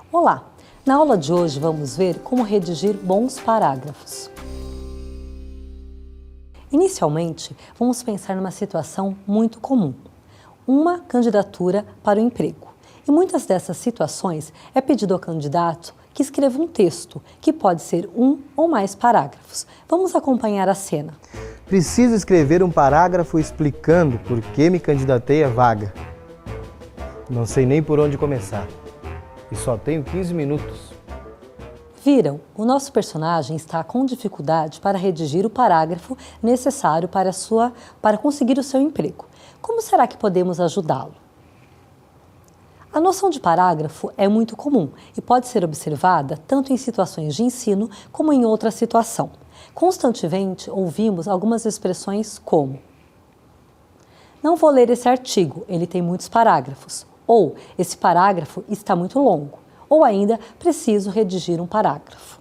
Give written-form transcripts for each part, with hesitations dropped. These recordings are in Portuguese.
Olá! Na aula de hoje vamos ver como redigir bons parágrafos. Inicialmente, vamos pensar numa situação muito comum, uma candidatura para o emprego. Em muitas dessas situações, é pedido ao candidato que escreva um texto, que pode ser um ou mais parágrafos. Vamos acompanhar a cena. Preciso escrever um parágrafo explicando por que me candidatei à vaga. Não sei nem por onde começar. E só tenho 15 minutos. Viram? O nosso personagem está com dificuldade para redigir o parágrafo necessário para conseguir o seu emprego. Como será que podemos ajudá-lo? A noção de parágrafo é muito comum e pode ser observada tanto em situações de ensino como em outra situação. Constantemente ouvimos algumas expressões como: não vou ler esse artigo, ele tem muitos parágrafos. Ou, esse parágrafo está muito longo. Ou ainda, preciso redigir um parágrafo.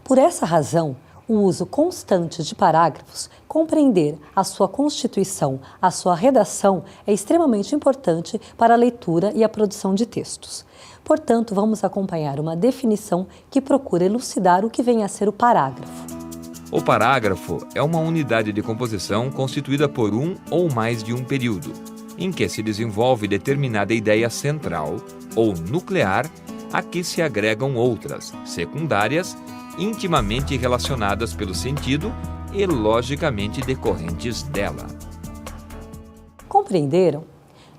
Por essa razão, o uso constante de parágrafos, compreender a sua constituição, a sua redação, é extremamente importante para a leitura e a produção de textos. Portanto, vamos acompanhar uma definição que procura elucidar o que vem a ser o parágrafo. O parágrafo é uma unidade de composição constituída por um ou mais de um período, em que se desenvolve determinada ideia central ou nuclear a que se agregam outras, secundárias, intimamente relacionadas pelo sentido e logicamente decorrentes dela. Compreenderam?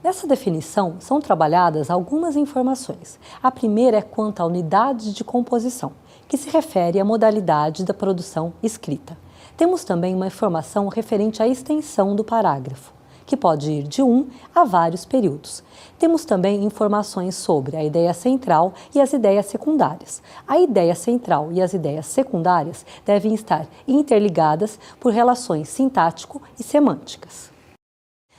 Nessa definição são trabalhadas algumas informações. A primeira é quanto à unidade de composição, que se refere à modalidade da produção escrita. Temos também uma informação referente à extensão do parágrafo, que pode ir de um a vários períodos. Temos também informações sobre a ideia central e as ideias secundárias. A ideia central e as ideias secundárias devem estar interligadas por relações sintático e semânticas.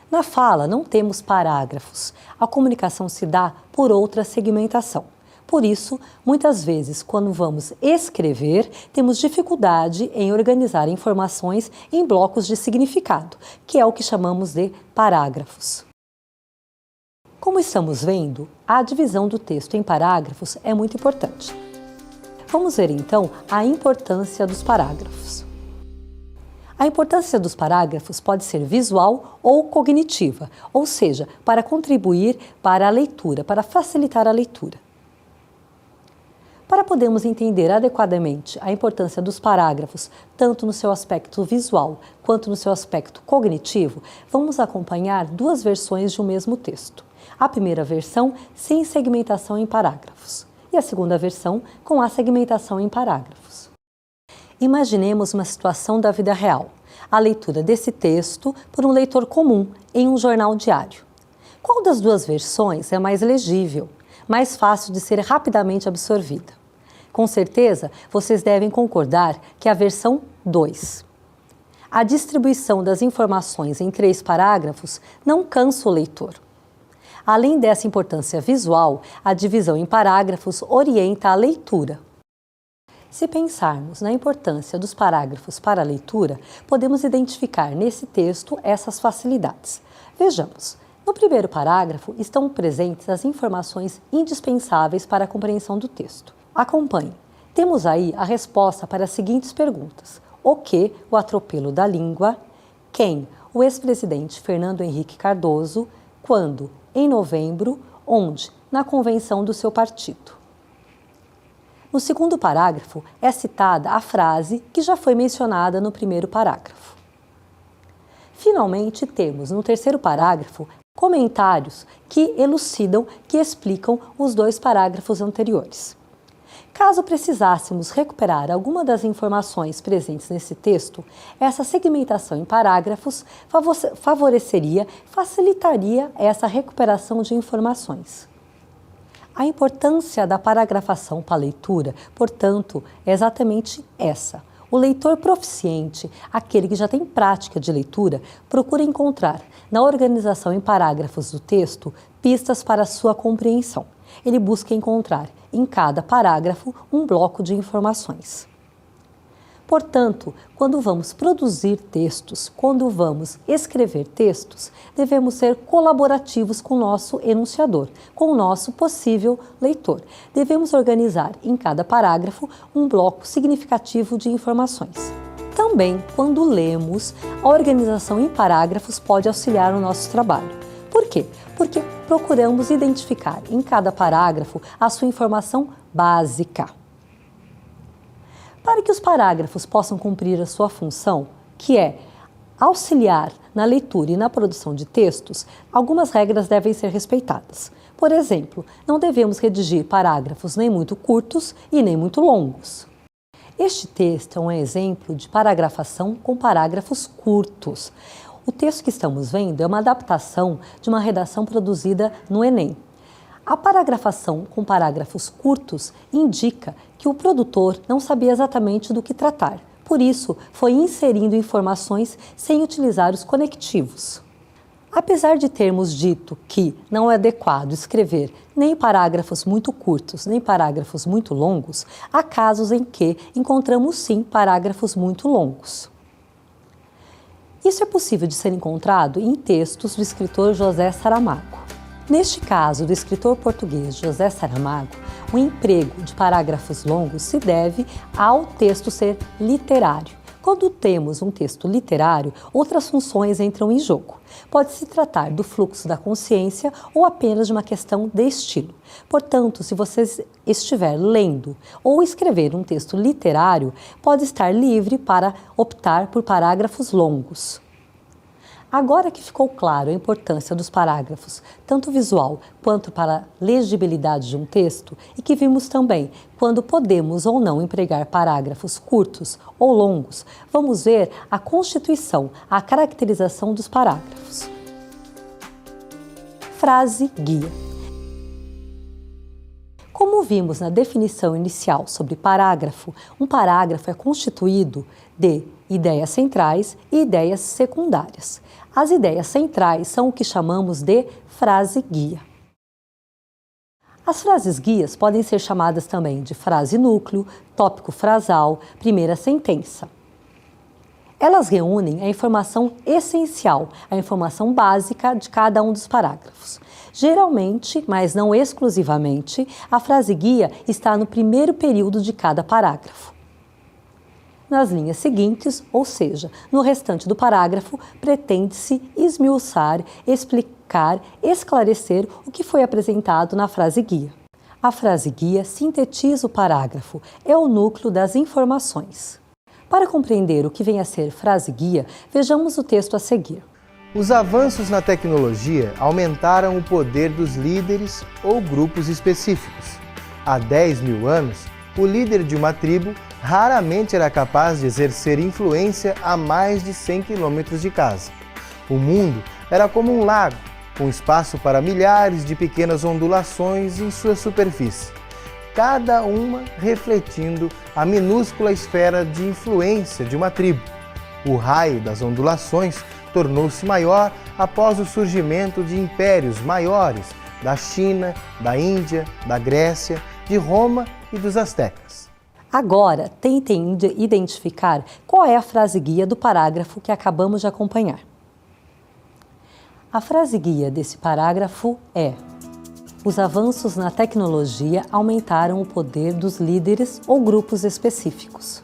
Na fala não temos parágrafos. A comunicação se dá por outra segmentação. Por isso, muitas vezes, quando vamos escrever, temos dificuldade em organizar informações em blocos de significado, que é o que chamamos de parágrafos. Como estamos vendo, a divisão do texto em parágrafos é muito importante. Vamos ver, então, a importância dos parágrafos. A importância dos parágrafos pode ser visual ou cognitiva, ou seja, para contribuir para a leitura, para facilitar a leitura. Para podermos entender adequadamente a importância dos parágrafos, tanto no seu aspecto visual quanto no seu aspecto cognitivo, vamos acompanhar duas versões de um mesmo texto. A primeira versão sem segmentação em parágrafos e a segunda versão com a segmentação em parágrafos. Imaginemos uma situação da vida real, a leitura desse texto por um leitor comum em um jornal diário. Qual das duas versões é mais legível, mais fácil de ser rapidamente absorvida? Com certeza, vocês devem concordar que a versão 2. A distribuição das informações em 3 parágrafos não cansa o leitor. Além dessa importância visual, a divisão em parágrafos orienta a leitura. Se pensarmos na importância dos parágrafos para a leitura, podemos identificar nesse texto essas facilidades. Vejamos. No primeiro parágrafo estão presentes as informações indispensáveis para a compreensão do texto. Acompanhe. Temos aí a resposta para as seguintes perguntas. O que? O atropelo da língua. Quem? O ex-presidente Fernando Henrique Cardoso. Quando? Em novembro. Onde? Na convenção do seu partido. No segundo parágrafo é citada a frase que já foi mencionada no primeiro parágrafo. Finalmente, temos no terceiro parágrafo comentários que elucidam, que explicam os 2 parágrafos anteriores. Caso precisássemos recuperar alguma das informações presentes nesse texto, essa segmentação em parágrafos facilitaria essa recuperação de informações. A importância da paragrafação para a leitura, portanto, é exatamente essa. O leitor proficiente, aquele que já tem prática de leitura, procura encontrar, na organização em parágrafos do texto, pistas para sua compreensão. Ele busca encontrar, em cada parágrafo, um bloco de informações. Portanto, quando vamos produzir textos, quando vamos escrever textos, devemos ser colaborativos com o nosso enunciador, com o nosso possível leitor. Devemos organizar em cada parágrafo um bloco significativo de informações. Também, quando lemos, a organização em parágrafos pode auxiliar o nosso trabalho. Por quê? Porque procuramos identificar em cada parágrafo a sua informação básica. Para que os parágrafos possam cumprir a sua função, que é auxiliar na leitura e na produção de textos, algumas regras devem ser respeitadas. Por exemplo, não devemos redigir parágrafos nem muito curtos e nem muito longos. Este texto é um exemplo de paragrafação com parágrafos curtos. O texto que estamos vendo é uma adaptação de uma redação produzida no Enem. A paragrafação com parágrafos curtos indica que o produtor não sabia exatamente do que tratar. Por isso, foi inserindo informações sem utilizar os conectivos. Apesar de termos dito que não é adequado escrever nem parágrafos muito curtos, nem parágrafos muito longos, há casos em que encontramos sim parágrafos muito longos. Isso é possível de ser encontrado em textos do escritor José Saramago. Neste caso, do escritor português José Saramago, o emprego de parágrafos longos se deve ao texto ser literário. Quando temos um texto literário, outras funções entram em jogo. Pode-se tratar do fluxo da consciência ou apenas de uma questão de estilo. Portanto, se você estiver lendo ou escrever um texto literário, pode estar livre para optar por parágrafos longos. Agora que ficou claro a importância dos parágrafos, tanto visual quanto para a legibilidade de um texto, e que vimos também quando podemos ou não empregar parágrafos curtos ou longos, vamos ver a constituição, a caracterização dos parágrafos. Frase guia. Como vimos na definição inicial sobre parágrafo, um parágrafo é constituído de ideias centrais e ideias secundárias. As ideias centrais são o que chamamos de frase guia. As frases guias podem ser chamadas também de frase núcleo, tópico frasal, primeira sentença. Elas reúnem a informação essencial, a informação básica de cada um dos parágrafos. Geralmente, mas não exclusivamente, a frase guia está no primeiro período de cada parágrafo. Nas linhas seguintes, ou seja, no restante do parágrafo, pretende-se esmiuçar, explicar, esclarecer o que foi apresentado na frase guia. A frase guia sintetiza o parágrafo, é o núcleo das informações. Para compreender o que vem a ser frase guia, vejamos o texto a seguir. Os avanços na tecnologia aumentaram o poder dos líderes ou grupos específicos. Há 10 mil anos, o líder de uma tribo raramente era capaz de exercer influência a mais de 100 quilômetros de casa. O mundo era como um lago, com espaço para milhares de pequenas ondulações em sua superfície, cada uma refletindo a minúscula esfera de influência de uma tribo. O raio das ondulações tornou-se maior após o surgimento de impérios maiores da China, da Índia, da Grécia, de Roma e dos astecas. Agora, tentem identificar qual é a frase guia do parágrafo que acabamos de acompanhar. A frase guia desse parágrafo é: os avanços na tecnologia aumentaram o poder dos líderes ou grupos específicos.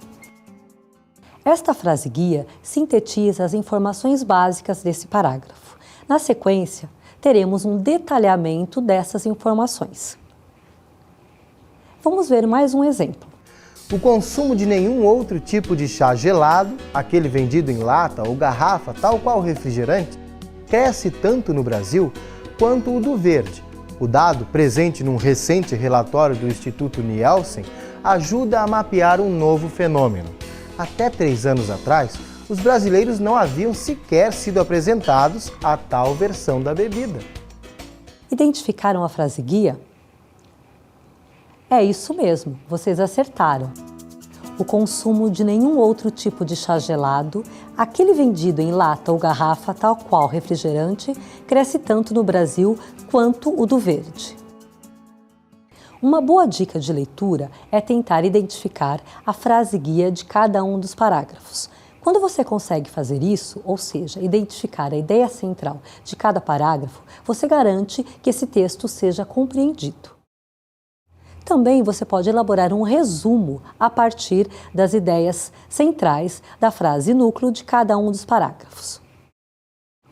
Esta frase guia sintetiza as informações básicas desse parágrafo. Na sequência, teremos um detalhamento dessas informações. Vamos ver mais um exemplo. O consumo de nenhum outro tipo de chá gelado, aquele vendido em lata ou garrafa, tal qual refrigerante, cresce tanto no Brasil quanto o do verde. O dado, presente num recente relatório do Instituto Nielsen, ajuda a mapear um novo fenômeno. Até 3 anos atrás, os brasileiros não haviam sequer sido apresentados a tal versão da bebida. Identificaram a frase guia? É isso mesmo, vocês acertaram. O consumo de nenhum outro tipo de chá gelado, aquele vendido em lata ou garrafa, tal qual refrigerante, cresce tanto no Brasil quanto o do verde. Uma boa dica de leitura é tentar identificar a frase guia de cada um dos parágrafos. Quando você consegue fazer isso, ou seja, identificar a ideia central de cada parágrafo, você garante que esse texto seja compreendido. Também você pode elaborar um resumo a partir das ideias centrais da frase núcleo de cada um dos parágrafos.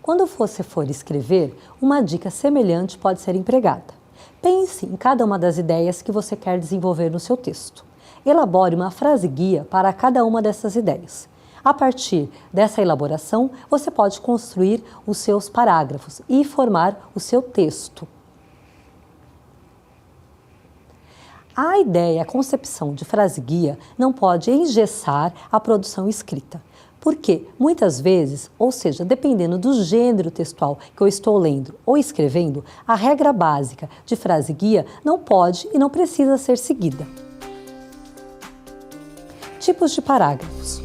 Quando você for escrever, uma dica semelhante pode ser empregada. Pense em cada uma das ideias que você quer desenvolver no seu texto. Elabore uma frase guia para cada uma dessas ideias. A partir dessa elaboração, você pode construir os seus parágrafos e formar o seu texto. A ideia, a concepção de frase guia não pode engessar a produção escrita. Porque, muitas vezes, ou seja, dependendo do gênero textual que eu estou lendo ou escrevendo, a regra básica de frase guia não pode e não precisa ser seguida. Tipos de parágrafos.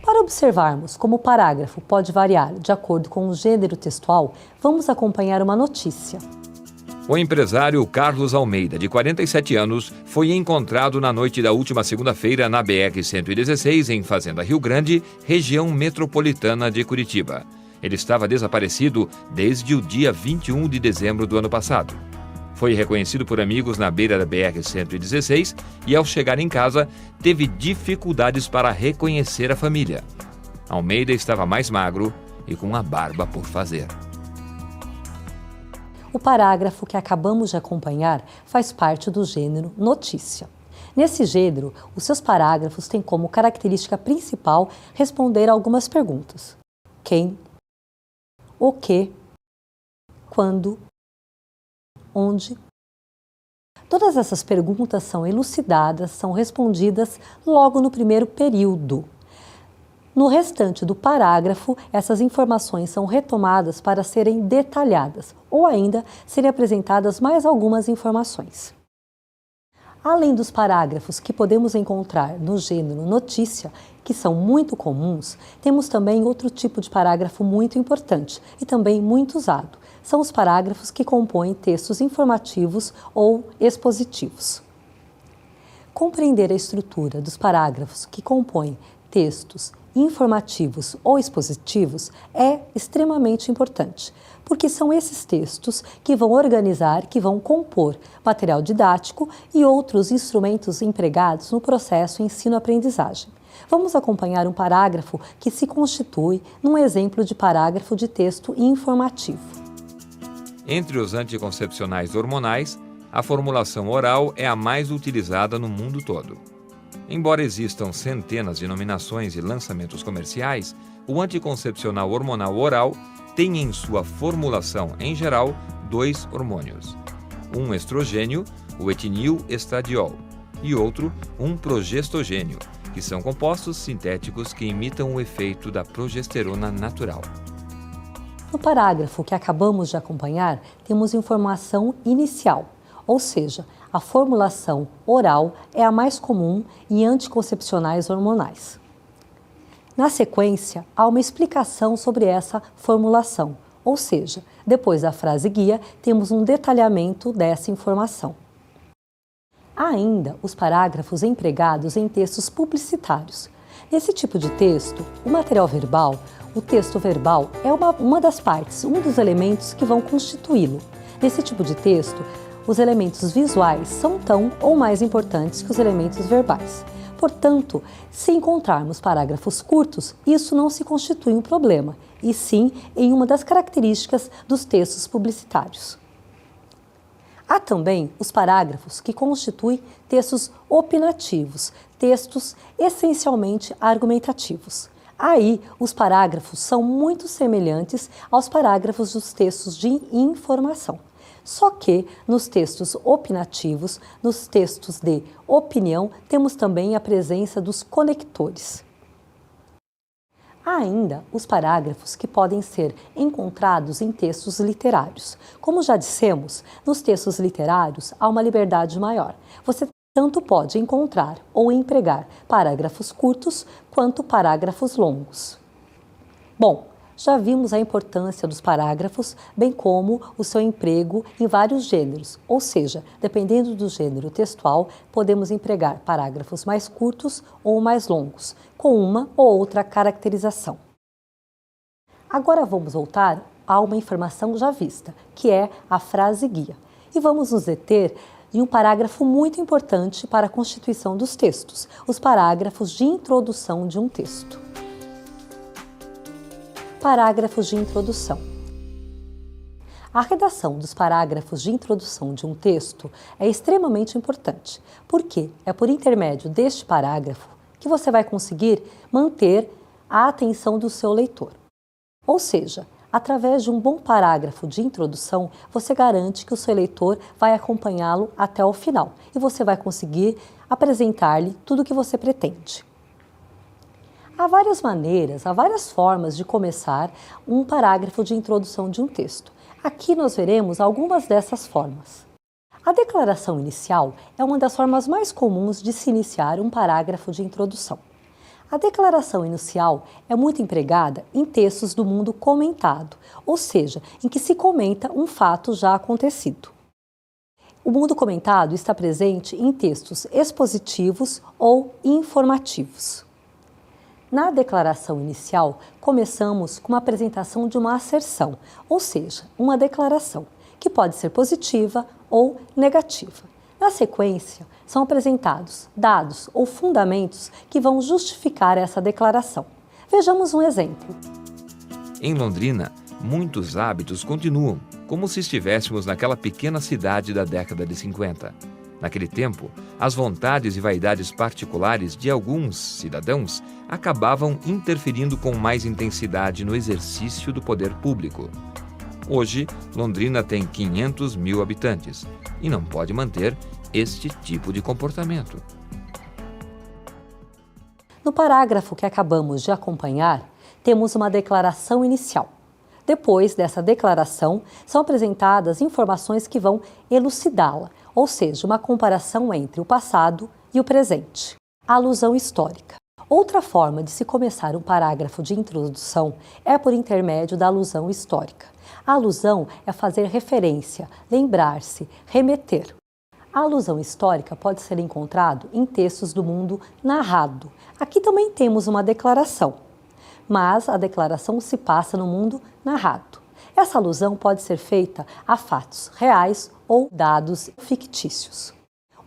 Para observarmos como o parágrafo pode variar de acordo com o gênero textual, vamos acompanhar uma notícia. O empresário Carlos Almeida, de 47 anos, foi encontrado na noite da última segunda-feira na BR-116, em Fazenda Rio Grande, região metropolitana de Curitiba. Ele estava desaparecido desde o dia 21 de dezembro do ano passado. Foi reconhecido por amigos na beira da BR-116 e, ao chegar em casa, teve dificuldades para reconhecer a família. Almeida estava mais magro e com a barba por fazer. O parágrafo que acabamos de acompanhar faz parte do gênero notícia. Nesse gênero, os seus parágrafos têm como característica principal responder a algumas perguntas. Quem? O que? Quando? Onde? Todas essas perguntas são elucidadas, são respondidas logo no primeiro período. No restante do parágrafo, essas informações são retomadas para serem detalhadas ou ainda serem apresentadas mais algumas informações. Além dos parágrafos que podemos encontrar no gênero notícia, que são muito comuns, temos também outro tipo de parágrafo muito importante e também muito usado. São os parágrafos que compõem textos informativos ou expositivos. Compreender a estrutura dos parágrafos que compõem textos informativos ou expositivos é extremamente importante, porque são esses textos que vão organizar, que vão compor material didático e outros instrumentos empregados no processo ensino-aprendizagem. Vamos acompanhar um parágrafo que se constitui num exemplo de parágrafo de texto informativo. Entre os anticoncepcionais hormonais, a formulação oral é a mais utilizada no mundo todo. Embora existam centenas de nominações e lançamentos comerciais, o anticoncepcional hormonal oral tem em sua formulação, em geral, 2 hormônios. Um estrogênio, o etinil-estradiol, e outro, um progestogênio, que são compostos sintéticos que imitam o efeito da progesterona natural. No parágrafo que acabamos de acompanhar, temos informação inicial, ou seja, a formulação oral é a mais comum em anticoncepcionais hormonais. Na sequência, há uma explicação sobre essa formulação, ou seja, depois da frase guia, temos um detalhamento dessa informação. Há ainda os parágrafos empregados em textos publicitários. Nesse tipo de texto, o material verbal, o texto verbal é uma das partes, um dos elementos que vão constituí-lo. Nesse tipo de texto, os elementos visuais são tão ou mais importantes que os elementos verbais. Portanto, se encontrarmos parágrafos curtos, isso não se constitui um problema, e sim em uma das características dos textos publicitários. Há também os parágrafos que constituem textos opinativos, textos essencialmente argumentativos. Aí, os parágrafos são muito semelhantes aos parágrafos dos textos de informação. Só que, nos textos opinativos, nos textos de opinião, temos também a presença dos conectores. Há ainda os parágrafos que podem ser encontrados em textos literários. Como já dissemos, nos textos literários há uma liberdade maior. Você tanto pode encontrar ou empregar parágrafos curtos quanto parágrafos longos. Bom, Já vimos a importância dos parágrafos, bem como o seu emprego em vários gêneros, ou seja, dependendo do gênero textual, podemos empregar parágrafos mais curtos ou mais longos, com uma ou outra caracterização. Agora vamos voltar a uma informação já vista, que é a frase guia, e vamos nos deter em um parágrafo muito importante para a constituição dos textos, os parágrafos de introdução de um texto. Parágrafos de introdução. A redação dos parágrafos de introdução de um texto é extremamente importante, porque é por intermédio deste parágrafo que você vai conseguir manter a atenção do seu leitor. Ou seja, através de um bom parágrafo de introdução, você garante que o seu leitor vai acompanhá-lo até o final e você vai conseguir apresentar-lhe tudo o que você pretende. Há várias maneiras, há várias formas de começar um parágrafo de introdução de um texto. Aqui nós veremos algumas dessas formas. A declaração inicial é uma das formas mais comuns de se iniciar um parágrafo de introdução. A declaração inicial é muito empregada em textos do mundo comentado, ou seja, em que se comenta um fato já acontecido. O mundo comentado está presente em textos expositivos ou informativos. Na declaração inicial, começamos com uma apresentação de uma asserção, ou seja, uma declaração, que pode ser positiva ou negativa. Na sequência, são apresentados dados ou fundamentos que vão justificar essa declaração. Vejamos um exemplo. Em Londrina, muitos hábitos continuam, como se estivéssemos naquela pequena cidade da década de 50. Naquele tempo, as vontades e vaidades particulares de alguns cidadãos acabavam interferindo com mais intensidade no exercício do poder público. Hoje, Londrina tem 500 mil habitantes e não pode manter este tipo de comportamento. No parágrafo que acabamos de acompanhar, temos uma declaração inicial. Depois dessa declaração, são apresentadas informações que vão elucidá-la, ou seja, uma comparação entre o passado e o presente. A alusão histórica. Outra forma de se começar um parágrafo de introdução é por intermédio da alusão histórica. A alusão é fazer referência, lembrar-se, remeter. A alusão histórica pode ser encontrada em textos do mundo narrado. Aqui também temos uma declaração, mas a declaração se passa no mundo narrado. Essa alusão pode ser feita a fatos reais ou dados fictícios.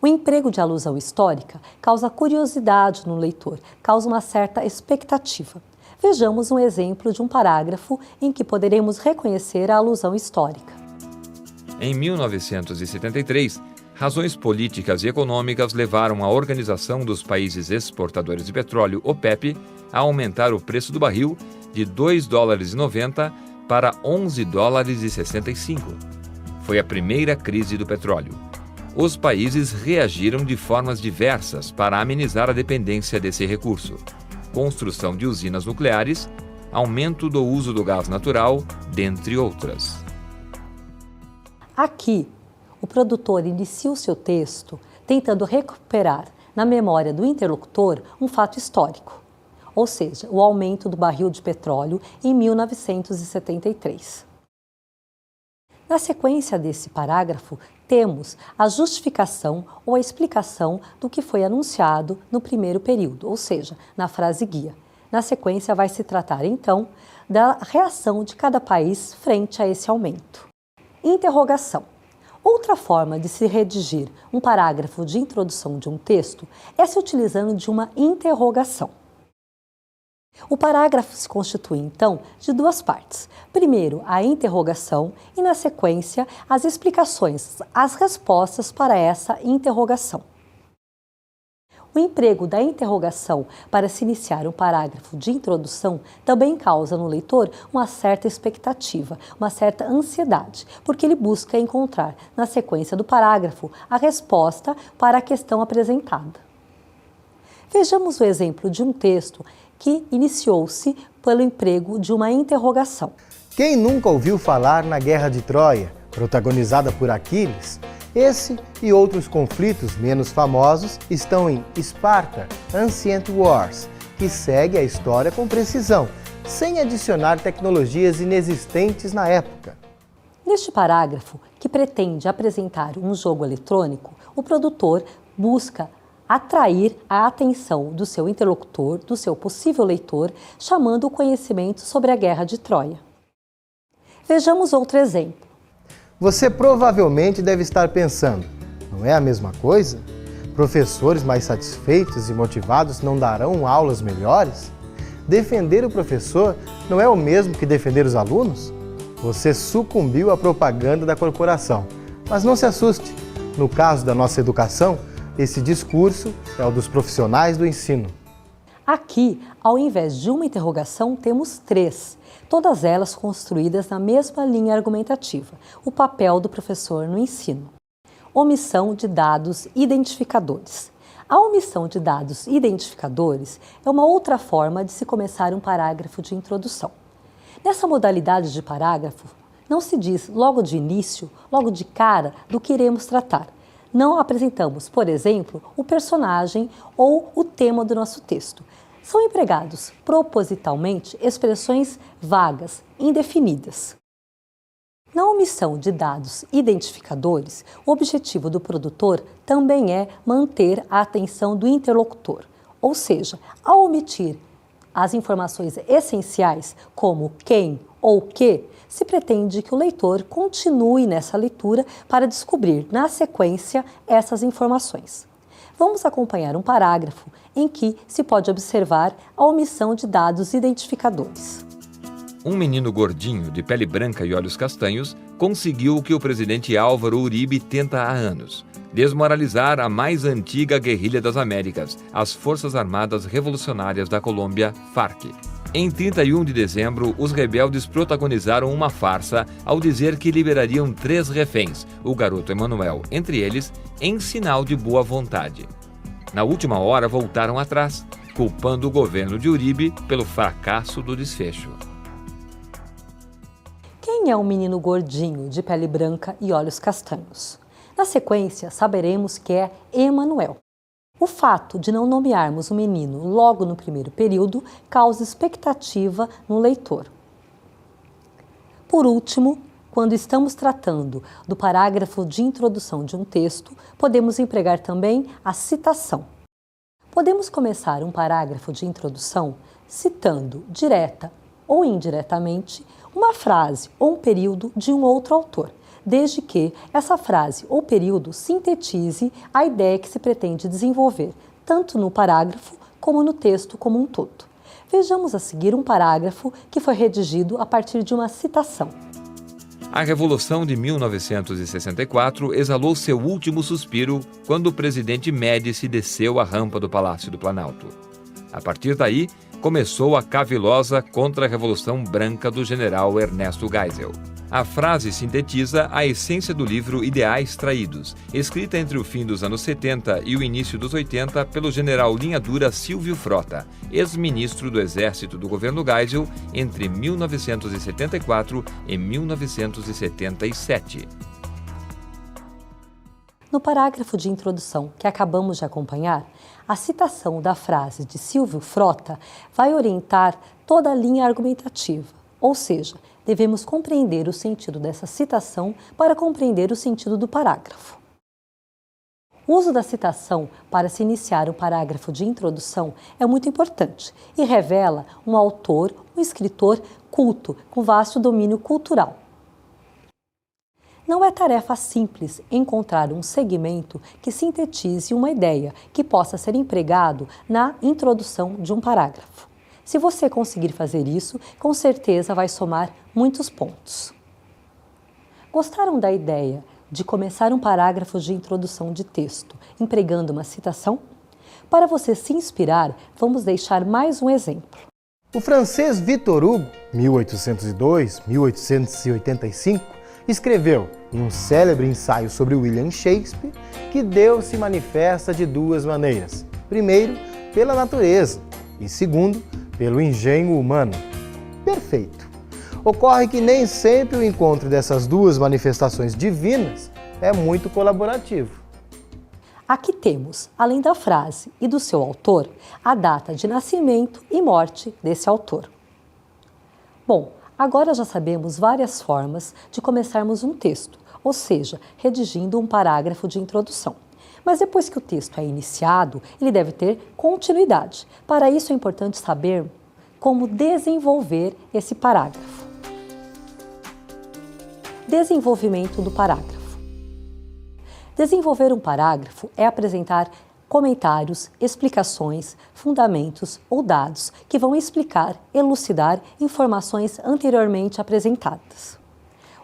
O emprego de alusão histórica causa curiosidade no leitor, causa uma certa expectativa. Vejamos um exemplo de um parágrafo em que poderemos reconhecer a alusão histórica. Em 1973, razões políticas e econômicas levaram a Organização dos Países Exportadores de Petróleo, OPEP, a aumentar o preço do barril de $2,90 para $11,65. Foi a primeira crise do petróleo. Os países reagiram de formas diversas para amenizar a dependência desse recurso. Construção de usinas nucleares, aumento do uso do gás natural, dentre outras. Aqui, o produtor inicia o seu texto tentando recuperar na memória do interlocutor um fato histórico, ou seja, o aumento do barril de petróleo em 1973. Na sequência desse parágrafo, temos a justificação ou a explicação do que foi anunciado no primeiro período, ou seja, na frase guia. Na sequência, vai se tratar, então, da reação de cada país frente a esse aumento. Interrogação. Outra forma de se redigir um parágrafo de introdução de um texto é se utilizando de uma interrogação. O parágrafo se constitui, então, de duas partes. Primeiro, a interrogação e, na sequência, as explicações, as respostas para essa interrogação. O emprego da interrogação para se iniciar um parágrafo de introdução também causa no leitor uma certa expectativa, uma certa ansiedade, porque ele busca encontrar, na sequência do parágrafo, a resposta para a questão apresentada. Vejamos o exemplo de um texto que iniciou-se pelo emprego de uma interrogação. Quem nunca ouviu falar na Guerra de Troia, protagonizada por Aquiles? Esse e outros conflitos menos famosos estão em Esparta, Ancient Wars, que segue a história com precisão, sem adicionar tecnologias inexistentes na época. Neste parágrafo, que pretende apresentar um jogo eletrônico, o produtor busca atrair a atenção do seu interlocutor, do seu possível leitor, chamando o conhecimento sobre a Guerra de Troia. Vejamos outro exemplo. Você provavelmente deve estar pensando, não é a mesma coisa? Professores mais satisfeitos e motivados não darão aulas melhores? Defender o professor não é o mesmo que defender os alunos? Você sucumbiu à propaganda da corporação. Mas não se assuste. No caso da nossa educação, esse discurso é o dos profissionais do ensino. Aqui, ao invés de uma interrogação, temos 3, todas elas construídas na mesma linha argumentativa: o papel do professor no ensino. Omissão de dados identificadores. A omissão de dados identificadores é uma outra forma de se começar um parágrafo de introdução. Nessa modalidade de parágrafo, não se diz logo de início, logo de cara, do que iremos tratar. Não apresentamos, por exemplo, o personagem ou o tema do nosso texto. São empregados propositalmente expressões vagas, indefinidas. Na omissão de dados identificadores, o objetivo do produtor também é manter a atenção do interlocutor, ou seja, ao omitir as informações essenciais, como quem ou que, se pretende que o leitor continue nessa leitura para descobrir, na sequência, essas informações. Vamos acompanhar um parágrafo em que se pode observar a omissão de dados identificadores. Um menino gordinho, de pele branca e olhos castanhos, conseguiu o que o presidente Álvaro Uribe tenta há anos: desmoralizar a mais antiga guerrilha das Américas, as Forças Armadas Revolucionárias da Colômbia, FARC. Em 31 de dezembro, os rebeldes protagonizaram uma farsa ao dizer que liberariam 3 reféns, o garoto Emanuel entre eles, em sinal de boa vontade. Na última hora voltaram atrás, culpando o governo de Uribe pelo fracasso do desfecho. Quem é um menino gordinho, de pele branca e olhos castanhos? Na sequência, saberemos que é Emanuel. O fato de não nomearmos o menino logo no primeiro período causa expectativa no leitor. Por último, quando estamos tratando do parágrafo de introdução de um texto, podemos empregar também a citação. Podemos começar um parágrafo de introdução citando, direta ou indiretamente, uma frase ou um período de um outro autor, desde que essa frase ou período sintetize a ideia que se pretende desenvolver, tanto no parágrafo como no texto como um todo. Vejamos a seguir um parágrafo que foi redigido a partir de uma citação. A Revolução de 1964 exalou seu último suspiro quando o presidente Médici desceu a rampa do Palácio do Planalto. A partir daí, começou a cavilosa contra-revolução branca do general Ernesto Geisel. A frase sintetiza a essência do livro Ideais Traídos, escrita entre o fim dos anos 70 e o início dos 80 pelo general linha dura Silvio Frota, ex-ministro do Exército do governo Geisel entre 1974 e 1977. No parágrafo de introdução que acabamos de acompanhar, a citação da frase de Silvio Frota vai orientar toda a linha argumentativa, ou seja, devemos compreender o sentido dessa citação para compreender o sentido do parágrafo. O uso da citação para se iniciar o parágrafo de introdução é muito importante e revela um autor, um escritor culto, com vasto domínio cultural. Não é tarefa simples encontrar um segmento que sintetize uma ideia que possa ser empregado na introdução de um parágrafo. Se você conseguir fazer isso, com certeza vai somar muitos pontos. Gostaram da ideia de começar um parágrafo de introdução de texto empregando uma citação? Para você se inspirar, vamos deixar mais um exemplo. O francês Victor Hugo, 1802-1885, escreveu, em um célebre ensaio sobre William Shakespeare, que Deus se manifesta de 2 maneiras. Primeiro, pela natureza e segundo, pelo engenho humano. Perfeito! Ocorre que nem sempre o encontro dessas 2 manifestações divinas é muito colaborativo. Aqui temos, além da frase e do seu autor, a data de nascimento e morte desse autor. Bom, agora já sabemos várias formas de começarmos um texto, ou seja, redigindo um parágrafo de introdução. Mas depois que o texto é iniciado, ele deve ter continuidade. Para isso é importante saber como desenvolver esse parágrafo. Desenvolvimento do parágrafo. Desenvolver um parágrafo é apresentar comentários, explicações, fundamentos ou dados que vão explicar, elucidar informações anteriormente apresentadas.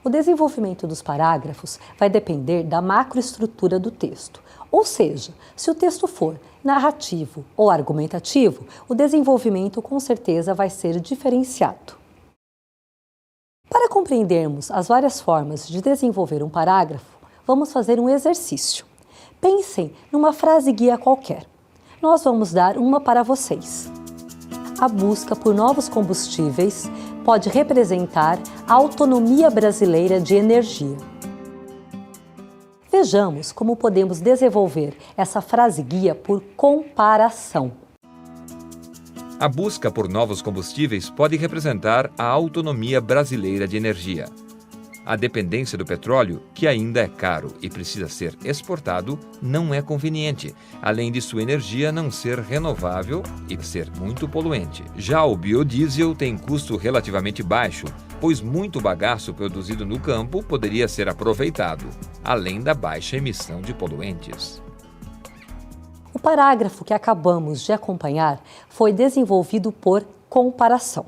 O desenvolvimento dos parágrafos vai depender da macroestrutura do texto, ou seja, se o texto for narrativo ou argumentativo, o desenvolvimento com certeza vai ser diferenciado. Para compreendermos as várias formas de desenvolver um parágrafo, vamos fazer um exercício. Pensem numa frase guia qualquer. Nós vamos dar uma para vocês. A busca por novos combustíveis pode representar a autonomia brasileira de energia. Vejamos como podemos desenvolver essa frase guia por comparação. A busca por novos combustíveis pode representar a autonomia brasileira de energia. A dependência do petróleo, que ainda é caro e precisa ser exportado, não é conveniente, além de sua energia não ser renovável e ser muito poluente. Já o biodiesel tem custo relativamente baixo, pois muito bagaço produzido no campo poderia ser aproveitado, além da baixa emissão de poluentes. O parágrafo que acabamos de acompanhar foi desenvolvido por comparação.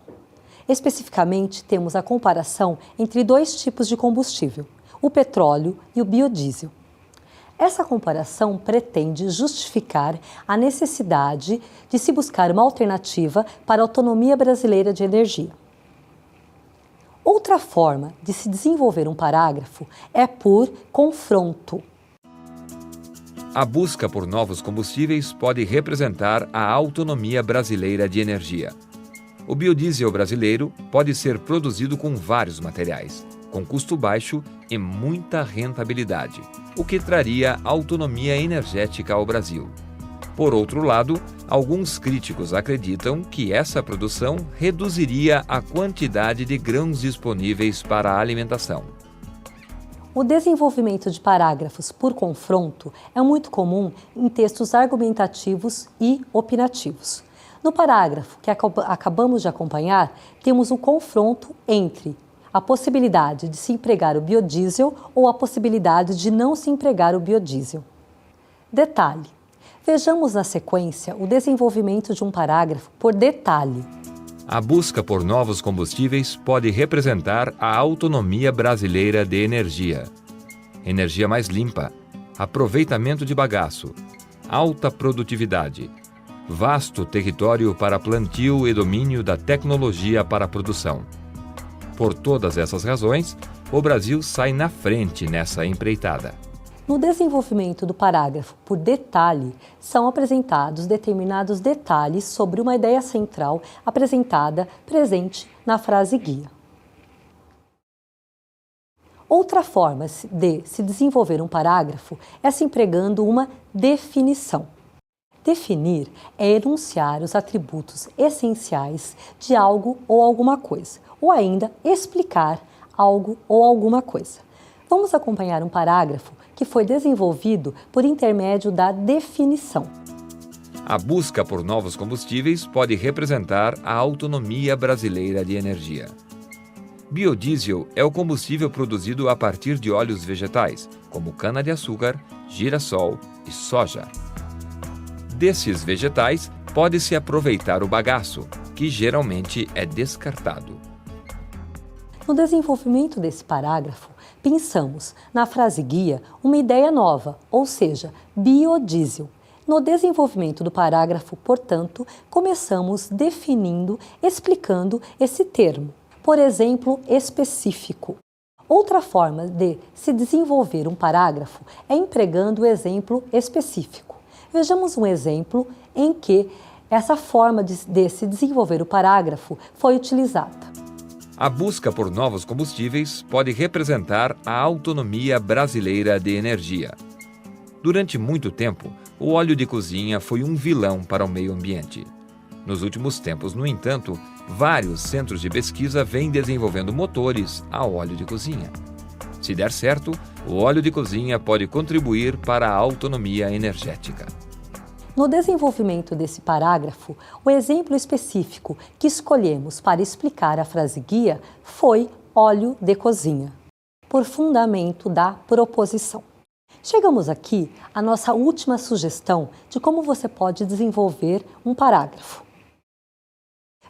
Especificamente, temos a comparação entre dois tipos de combustível, o petróleo e o biodiesel. Essa comparação pretende justificar a necessidade de se buscar uma alternativa para a autonomia brasileira de energia. Outra forma de se desenvolver um parágrafo é por confronto. A busca por novos combustíveis pode representar a autonomia brasileira de energia. O biodiesel brasileiro pode ser produzido com vários materiais, com custo baixo e muita rentabilidade, o que traria autonomia energética ao Brasil. Por outro lado, alguns críticos acreditam que essa produção reduziria a quantidade de grãos disponíveis para a alimentação. O desenvolvimento de parágrafos por confronto é muito comum em textos argumentativos e opinativos. No parágrafo que acabamos de acompanhar, temos um confronto entre a possibilidade de se empregar o biodiesel ou a possibilidade de não se empregar o biodiesel. Detalhe: vejamos na sequência o desenvolvimento de um parágrafo por detalhe. A busca por novos combustíveis pode representar a autonomia brasileira de energia. Energia mais limpa, aproveitamento de bagaço, alta produtividade, vasto território para plantio e domínio da tecnologia para a produção. Por todas essas razões, o Brasil sai na frente nessa empreitada. No desenvolvimento do parágrafo por detalhe, são apresentados determinados detalhes sobre uma ideia central apresentada presente na frase guia. Outra forma de se desenvolver um parágrafo é se empregando uma definição. Definir é enunciar os atributos essenciais de algo ou alguma coisa, ou ainda explicar algo ou alguma coisa. Vamos acompanhar um parágrafo que foi desenvolvido por intermédio da definição. A busca por novos combustíveis pode representar a autonomia brasileira de energia. Biodiesel é o combustível produzido a partir de óleos vegetais, como cana-de-açúcar, girassol e soja. Desses vegetais, pode-se aproveitar o bagaço, que geralmente é descartado. No desenvolvimento desse parágrafo, pensamos na frase guia uma ideia nova, ou seja, biodiesel. No desenvolvimento do parágrafo, portanto, começamos definindo, explicando esse termo, por exemplo, específico. Outra forma de se desenvolver um parágrafo é empregando o exemplo específico. Vejamos um exemplo em que essa forma de se desenvolver o parágrafo foi utilizada. A busca por novos combustíveis pode representar a autonomia brasileira de energia. Durante muito tempo, o óleo de cozinha foi um vilão para o meio ambiente. Nos últimos tempos, no entanto, vários centros de pesquisa vêm desenvolvendo motores a óleo de cozinha. Se der certo, o óleo de cozinha pode contribuir para a autonomia energética. No desenvolvimento desse parágrafo, o exemplo específico que escolhemos para explicar a frase guia foi óleo de cozinha, por fundamento da proposição. Chegamos aqui à nossa última sugestão de como você pode desenvolver um parágrafo.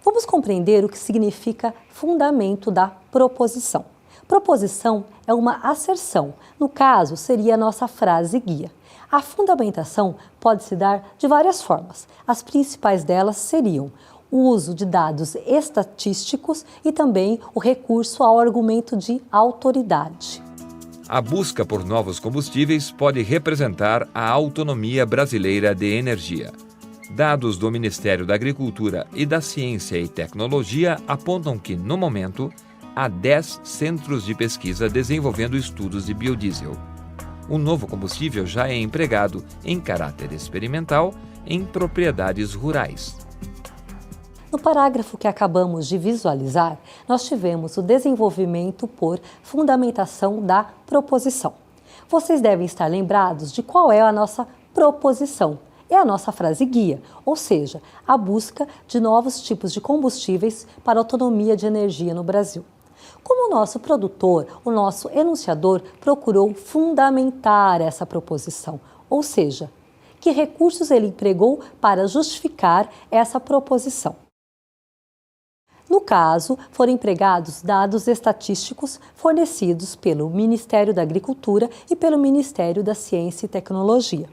Vamos compreender o que significa fundamento da proposição. Proposição é uma asserção, no caso seria a nossa frase guia. A fundamentação pode se dar de várias formas. As principais delas seriam o uso de dados estatísticos e também o recurso ao argumento de autoridade. A busca por novos combustíveis pode representar a autonomia brasileira de energia. Dados do Ministério da Agricultura e da Ciência e Tecnologia apontam que, no momento, há 10 centros de pesquisa desenvolvendo estudos de biodiesel. O novo combustível já é empregado em caráter experimental em propriedades rurais. No parágrafo que acabamos de visualizar, nós tivemos o desenvolvimento por fundamentação da proposição. Vocês devem estar lembrados de qual é a nossa proposição. É a nossa frase guia, ou seja, a busca de novos tipos de combustíveis para a autonomia de energia no Brasil. Como o nosso produtor, o nosso enunciador procurou fundamentar essa proposição, ou seja, que recursos ele empregou para justificar essa proposição. No caso, foram empregados dados estatísticos fornecidos pelo Ministério da Agricultura e pelo Ministério da Ciência e Tecnologia.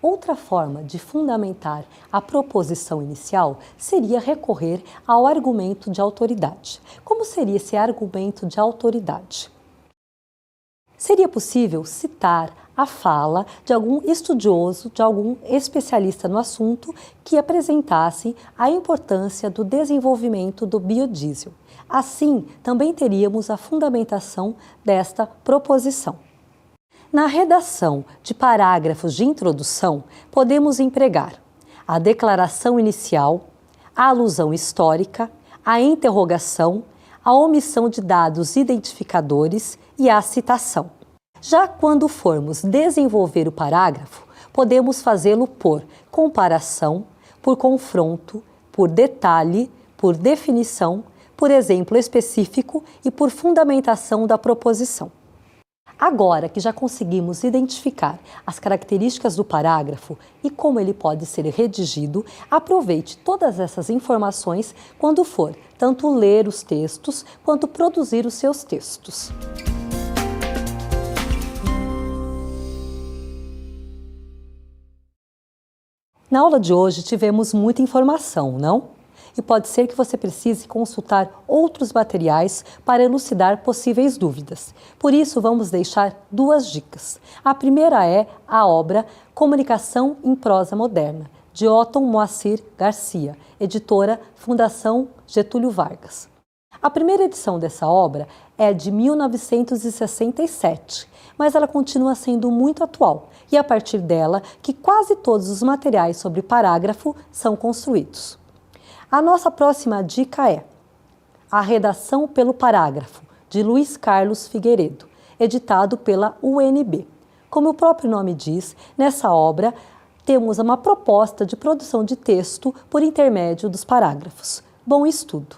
Outra forma de fundamentar a proposição inicial seria recorrer ao argumento de autoridade. Como seria esse argumento de autoridade? Seria possível citar a fala de algum estudioso, de algum especialista no assunto que apresentasse a importância do desenvolvimento do biodiesel. Assim, também teríamos a fundamentação desta proposição. Na redação de parágrafos de introdução, podemos empregar a declaração inicial, a alusão histórica, a interrogação, a omissão de dados identificadores e a citação. Já quando formos desenvolver o parágrafo, podemos fazê-lo por comparação, por confronto, por detalhe, por definição, por exemplo específico e por fundamentação da proposição. Agora que já conseguimos identificar as características do parágrafo e como ele pode ser redigido, aproveite todas essas informações quando for tanto ler os textos quanto produzir os seus textos. Na aula de hoje tivemos muita informação, não? E pode ser que você precise consultar outros materiais para elucidar possíveis dúvidas. Por isso, vamos deixar 2 dicas. A primeira é a obra Comunicação em Prosa Moderna, de Otton Moacir Garcia, editora Fundação Getúlio Vargas. A primeira edição dessa obra é de 1967, mas ela continua sendo muito atual e é a partir dela que quase todos os materiais sobre parágrafo são construídos. A nossa próxima dica é A Redação pelo Parágrafo, de Luiz Carlos Figueiredo, editado pela UNB. Como o próprio nome diz, nessa obra temos uma proposta de produção de texto por intermédio dos parágrafos. Bom estudo!